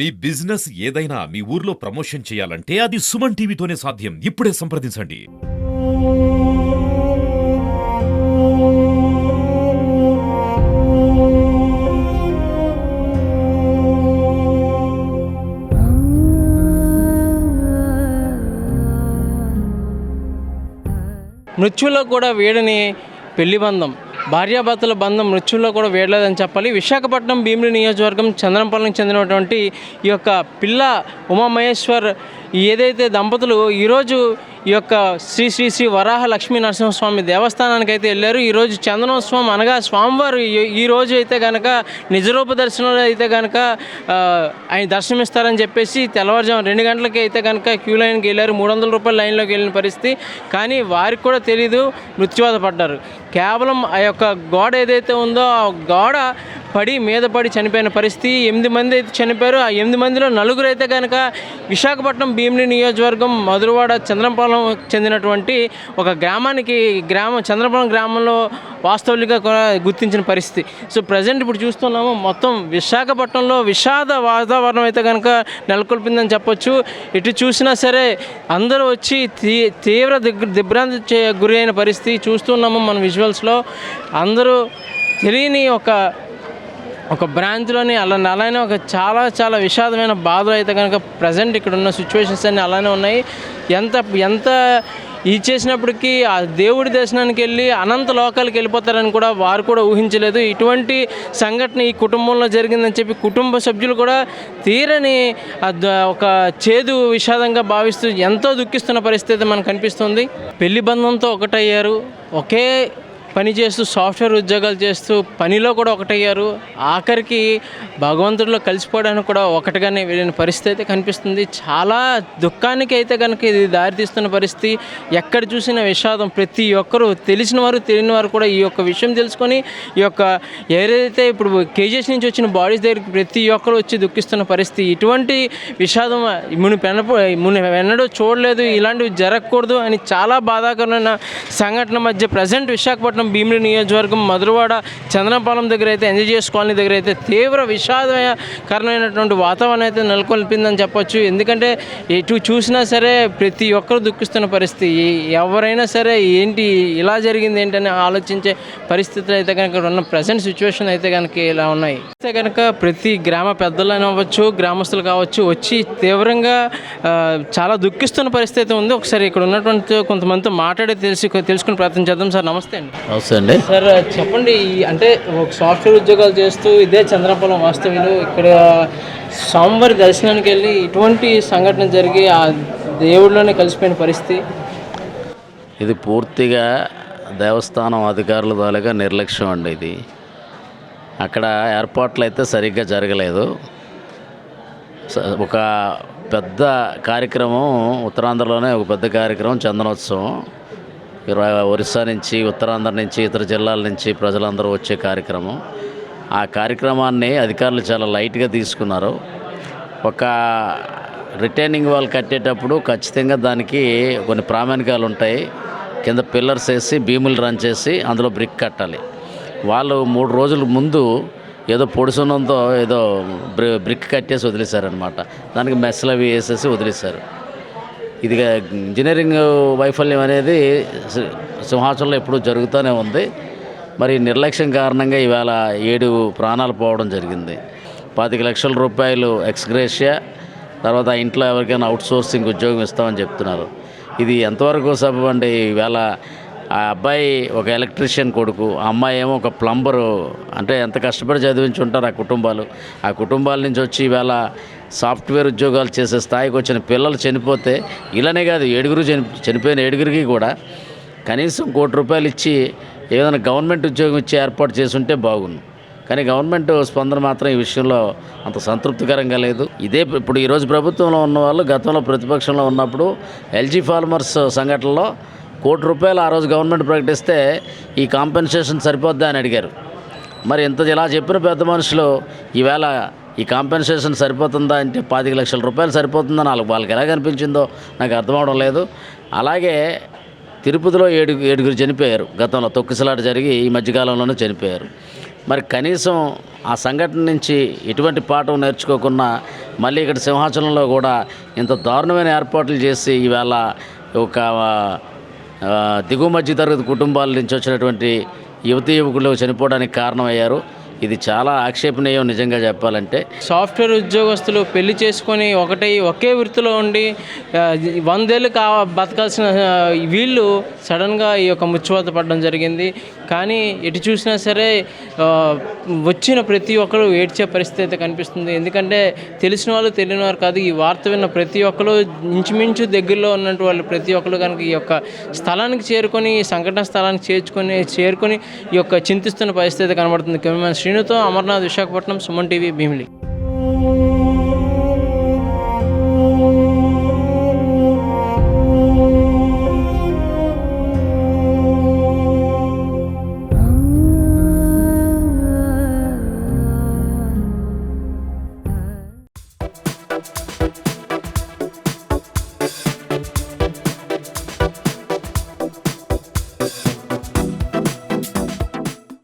మీ business ఏదైనా మీ ఊర్లో promotion చేయాలంటే అది సుమన్ టీవీతోనే సాధ్యం. ఇప్పుడే సంప్రదించండి. మృత్యులో కూడా వీడని పెళ్లి బంధం, భార్యాభర్తల బంధం మృత్యుల్లో కూడా వీడలేదని చెప్పాలి. విశాఖపట్నం భీమిలి నియోజకవర్గం చంద్రంపాలెంకి చెందినటువంటి ఈ యొక్క పిల్ల ఉమామహేశ్వర్ ఏదైతే దంపతులు ఈరోజు ఈ యొక్క శ్రీ శ్రీ శ్రీ వరాహ లక్ష్మీ నరసింహస్వామి దేవస్థానానికి అయితే వెళ్ళారు. ఈరోజు చందనోత్సవం అనగా స్వామివారు ఈరోజు అయితే కనుక నిజరూప దర్శనంలో అయితే కనుక ఆయన దర్శనమిస్తారని చెప్పేసి తెల్లవారుజాము 2 గంటలకి అయితే కనుక క్యూ లైన్కి వెళ్ళారు. 300 రూపాయల లైన్లోకి వెళ్ళిన పరిస్థితి. కానీ వారికి కూడా తెలీదు, మృత్యువాత పడ్డారు. కేవలం ఆ యొక్క గోడ ఏదైతే ఉందో ఆ గోడ మీద పడి చనిపోయిన పరిస్థితి. 8 మంది అయితే చనిపోయారు. ఆ 8 మందిలో 4 అయితే కనుక విశాఖపట్నం భీమిలి నియోజకవర్గం మధురవాడ చంద్రంపాలెం చెందినటువంటి ఒక చంద్రపాలెం గ్రామంలో వాస్తవులుగా కూడా గుర్తించిన పరిస్థితి. సో ప్రజెంట్ ఇప్పుడు చూస్తున్నాము మొత్తం విశాఖపట్నంలో విషాద వాతావరణం అయితే కనుక నెలకొల్పిందని చెప్పొచ్చు. ఎటు చూసినా సరే అందరూ వచ్చి తీవ్ర దిగ్భ్రాంతి గురి అయిన పరిస్థితి చూస్తున్నాము మన విజువల్స్లో. అందరూ తెలియని ఒక బ్రాంచ్లోని అలానే ఒక చాలా విషాదమైన బాధలు అయితే కనుక ప్రజెంట్ ఇక్కడ ఉన్న సిచ్యువేషన్స్ అన్నీ అలానే ఉన్నాయి. ఎంత ఇది చేసినప్పటికీ ఆ దేవుడి దర్శనానికి వెళ్ళి అనంత లోకాలకు వెళ్ళిపోతారని కూడా వారు కూడా ఊహించలేదు. ఇటువంటి సంఘటన ఈ కుటుంబంలో జరిగిందని చెప్పి కుటుంబ సభ్యులు కూడా తీరని ఒక చేదు విషాదంగా భావిస్తూ ఎంతో దుఃఖిస్తున్న పరిస్థితి మనకు కనిపిస్తుంది. పెళ్లి బంధంతో ఒకటయ్యారు, ఒకే పని చేస్తూ సాఫ్ట్వేర్ ఉద్యోగాలు చేస్తూ పనిలో కూడా ఒకటయ్యారు. ఆఖరికి భగవంతుడిలో కలిసిపోవడానికి కూడా ఒకటిగానే వెళ్ళిన పరిస్థితి అయితే కనిపిస్తుంది. చాలా దుఃఖానికి అయితే కనుక ఇది దారితీస్తున్న పరిస్థితి. ఎక్కడ చూసిన విషాదం. ప్రతి ఒక్కరూ తెలిసిన వారు తెలియని వారు కూడా ఈ యొక్క విషయం తెలుసుకొని ఈ యొక్క ఏదైతే ఇప్పుడు కేజీఎస్ నుంచి వచ్చిన బాడీస్ దగ్గరికి ప్రతి ఒక్కరు వచ్చి దుఃఖిస్తున్న పరిస్థితి. ఇటువంటి విషాదం ఎన్నడూ చూడలేదు, ఇలాంటివి జరగకూడదు అని చాలా బాధాకరమైన సంఘటన మధ్య ప్రజెంట్ విశాఖపట్నం భీమిలి నియోజకవర్గం మధురవాడ చంద్రపాలెం దగ్గర అయితే ఎన్జీజీఎస్ కాలనీ దగ్గర అయితే తీవ్ర విషాదకరమైనటువంటి వాతావరణం అయితే నెలకొల్పిందని చెప్పొచ్చు. ఎందుకంటే ఎటు చూసినా సరే ప్రతి ఒక్కరు దుఃఖిస్తున్న పరిస్థితి. ఎవరైనా సరే ఏంటి ఇలా జరిగింది ఏంటని ఆలోచించే పరిస్థితులు అయితే కనుక ఉన్న ప్రజెంట్ సిచ్యువేషన్ అయితే కనుక ఇలా ఉన్నాయి. అయితే కనుక ప్రతి గ్రామ పెద్దలైన అవ్వచ్చు, గ్రామస్తులు కావచ్చు వచ్చి తీవ్రంగా చాలా దుఃఖిస్తున్న పరిస్థితి అయితే ఉంది. ఒకసారి ఇక్కడ ఉన్నటువంటి కొంతమందితో మాట్లాడి తెలుసుకునే ప్రయత్నం చేద్దాం. సార్ నమస్తే అండి. నమస్తే అండి. సార్ చెప్పండి, అంటే ఒక సాఫ్ట్వేర్ ఉద్యోగాలు చేస్తూ ఇదే చంద్రపాలెం వాస్తవ్యులు ఇక్కడ స్వామివారి దర్శనానికి వెళ్ళి ఇటువంటి సంఘటన జరిగి ఆ దేవుడిలోనే కలిసిపోయిన పరిస్థితి. ఇది పూర్తిగా దేవస్థానం అధికారుల తాలూకా నిర్లక్ష్యం అండి. ఇది అక్కడ ఏర్పాట్లు అయితే సరిగ్గా జరగలేదు. ఒక పెద్ద కార్యక్రమం ఉత్తరాంధ్రలోనే ఒక పెద్ద కార్యక్రమం చందనోత్సవం. ఒరిస్సా నుంచి, ఉత్తరాంధ్ర నుంచి, ఇతర జిల్లాల నుంచి ప్రజలందరూ వచ్చే కార్యక్రమం. ఆ కార్యక్రమాన్ని అధికారులు చాలా లైట్గా తీసుకున్నారు. ఒక రిటైనింగ్ వాల్ కట్టేటప్పుడు ఖచ్చితంగా దానికి కొన్ని ప్రామాణికాలు ఉంటాయి. కింద పిల్లర్స్ వేసి భీములు రన్ చేసి అందులో బ్రిక్ కట్టాలి. వాళ్ళు 3 రోజుల ముందు ఏదో పొడుసున్నంతో ఏదో బ్రిక్ కట్టేసి వదిలేశారనమాట. దానికి మెస్లు అవి వేసేసి వదిలేశారు. ఇది ఇంజనీరింగ్ వైఫల్యం అనేది సింహాచలంలో ఎప్పుడూ జరుగుతూనే ఉంది. మరి నిర్లక్ష్యం కారణంగా ఈవేళ 7 ప్రాణాలు పోవడం జరిగింది. 25 లక్షల రూపాయలు ఎక్స్గ్రేషియా, తర్వాత ఇంట్లో ఎవరికైనా అవుట్సోర్సింగ్ ఉద్యోగం ఇస్తామని చెప్తున్నారు. ఇది ఎంతవరకు సబబు అండి? ఈవేళ ఆ అబ్బాయి ఒక ఎలక్ట్రీషియన్ కొడుకు, ఆ అమ్మాయి ఏమో ఒక ప్లంబరు. అంటే ఎంత కష్టపడి చదివించి ఉంటారు ఆ కుటుంబాల నుంచి వచ్చి ఈవేళ సాఫ్ట్వేర్ ఉద్యోగాలు చేసే స్థాయికి వచ్చిన పిల్లలు చనిపోతే ఇలానే కాదు, 7 చనిపోయిన 7 కూడా కనీసం 1 కోటి రూపాయలు ఇచ్చి ఏదైనా గవర్నమెంట్ ఉద్యోగం ఇచ్చి ఏర్పాటు చేసుంటే బాగుండు. కానీ గవర్నమెంట్ స్పందన మాత్రం ఈ విషయంలో అంత సంతృప్తికరంగా లేదు. ఇప్పుడు ఈరోజు ప్రభుత్వంలో ఉన్న వాళ్ళు గతంలో ప్రతిపక్షంలో ఉన్నప్పుడు ఎల్జీ ఫార్మర్స్ సంఘటనలో 1 కోటి రూపాయలు ఆ రోజు గవర్నమెంట్ ప్రకటిస్తే ఈ కాంపెన్సేషన్ సరిపోద్దా అని అడిగారు. మరి ఇలా చెప్పిన పెద్ద మనుషులు ఈవేళ ఈ కాంపెన్సేషన్ సరిపోతుందా అంటే 25 లక్షల రూపాయలు సరిపోతుందని వాళ్ళకి ఎలా కనిపించిందో నాకు అర్థం అవడం లేదు. అలాగే తిరుపతిలో 7 చనిపోయారు. గతంలో తొక్కిసలాట జరిగి ఈ మధ్యకాలంలోనే చనిపోయారు. మరి కనీసం ఆ సంఘటన నుంచి ఎటువంటి పాఠం నేర్చుకోకుండా మళ్ళీ ఇక్కడ సింహాచలంలో కూడా ఇంత దారుణమైన ఏర్పాట్లు చేసి ఈవేళ ఒక దిగువ మధ్య తరగతి కుటుంబాల నుంచి వచ్చినటువంటి యువతీ యువకులు చనిపోవడానికి కారణమయ్యారు. ఇది చాలా ఆక్షేపణీయం నిజంగా చెప్పాలంటే. సాఫ్ట్వేర్ ఉద్యోగస్తులు పెళ్లి చేసుకొని ఒకే వృత్తిలో ఉండి 100 ఏళ్ళు బతకాల్సిన వీళ్ళు సడన్గా ఈ యొక్క ముచ్చువాత పడడం జరిగింది. కానీ ఎటు చూసినా సరే వచ్చిన ప్రతి ఒక్కరు ఏడ్చే పరిస్థితి అయితే కనిపిస్తుంది. ఎందుకంటే తెలిసిన వాళ్ళు తెలియని వారు కాదు, ఈ వార్త విన్న ప్రతి ఒక్కరు ఇంచుమించు దగ్గరలో ఉన్నట్టు వాళ్ళు ప్రతి ఒక్కరు కనుక ఈ యొక్క స్థలానికి చేరుకొని ఈ సంఘటన స్థలానికి చేరుకొని ఈ యొక్క చింతిస్తున్న పరిస్థితి కనబడుతుంది. కెమెరామెన్ శ్రీనుతో అమర్నాథ్, విశాఖపట్నం, సుమన్ టీవీ, భీమిలి.